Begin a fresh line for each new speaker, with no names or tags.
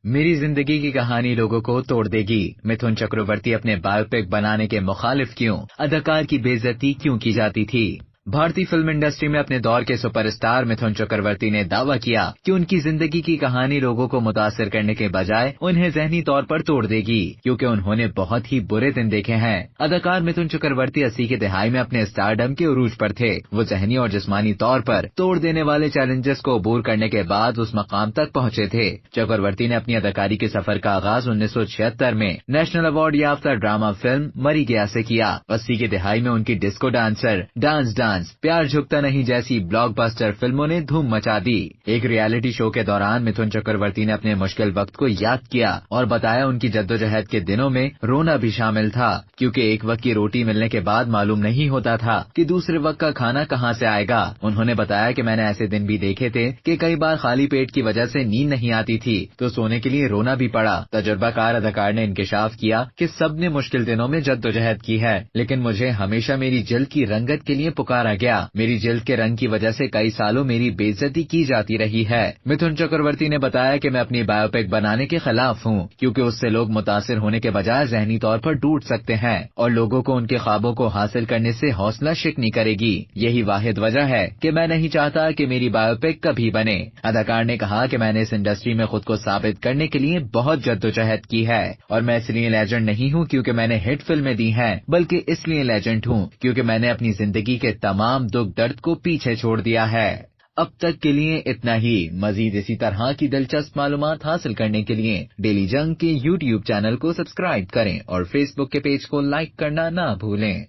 मेरी जिंदगी की कहानी लोगों को तोड़ देगी। मिथुन चक्रवर्ती अपने बायोपिक बनाने के मुखालिफ क्यों? अदाकार की बेइज्जती क्यों की जाती थी? भारतीय फिल्म इंडस्ट्री में अपने दौर के सुपरस्टार मिथुन चक्रवर्ती ने दावा किया कि उनकी जिंदगी की कहानी लोगों को मुतासिर करने के बजाय उन्हें ज़हनी तौर पर तोड़ देगी, क्योंकि उन्होंने बहुत ही बुरे दिन देखे हैं। अदाकार मिथुन चक्रवर्ती 80 की दहाई में अपने स्टारडम के उरूज पर थे। वो ज़हनी और जिस्मानी तौर पर तोड़ देने वाले चैलेंजेस को अबूर करने के बाद उस मकाम तक पहुंचे थे। चक्रवर्ती ने अपनी अदाकारी के सफर का आगाज 1976 में नेशनल अवार्ड याफ्ता ड्रामा फिल्म मरी गया से किया। 80 की दहाई में उनकी डिस्को डांसर, डांस प्यार झुकता नहीं जैसी ब्लॉकबस्टर फिल्मों ने धूम मचा दी। एक रियलिटी शो के दौरान मिथुन चक्रवर्ती ने अपने मुश्किल वक्त को याद किया और बताया उनकी जद्दोजहद के दिनों में रोना भी शामिल था, क्योंकि एक वक्त की रोटी मिलने के बाद मालूम नहीं होता था कि दूसरे वक्त का खाना कहां से आएगा। उन्होंने बताया कि मैंने ऐसे दिन भी देखे थे कि कई बार खाली पेट की वजह से नींद नहीं आती थी तो सोने के लिए रोना भी पड़ा। तजुर्बाकार अदाकार ने इंकिशाफ किया कि सबने मुश्किल दिनों में जद्दोजहद की है, लेकिन मुझे हमेशा मेरी जल्द की रंगत के लिए पुकारा गया। मेरी जल्द के रंग की वजह से कई सालों मेरी बेइज्जती की जाती रही है। मिथुन चक्रवर्ती ने बताया कि मैं अपनी बायोपिक बनाने के खिलाफ हूँ, क्योंकि उससे लोग मुतासिर होने के बजाय ज़हनी तौर पर टूट सकते हैं और लोगों को उनके ख्वाबों को हासिल करने से हौसला शिकनी करेगी। यही वाहिद वजह है कि मैं नहीं चाहता कि मेरी बायोपिक कभी बने। अदाकार ने कहा कि मैंने इस इंडस्ट्री में खुद को साबित करने के लिए बहुत जद्दोजहद की है और मैं इसलिए लेजेंड नहीं हूँ क्योंकि मैंने हिट फिल्में दी हैं, बल्कि इसलिए लेजेंड हूँ क्योंकि मैंने अपनी जिंदगी के तमाम दुख दर्द को पीछे छोड़ दिया है। अब तक के लिए इतना ही। मजीद इसी तरह की दिलचस्प मालूमात हासिल करने के लिए डेली जंग के YouTube चैनल को सब्सक्राइब करें और Facebook के पेज को लाइक करना ना भूलें।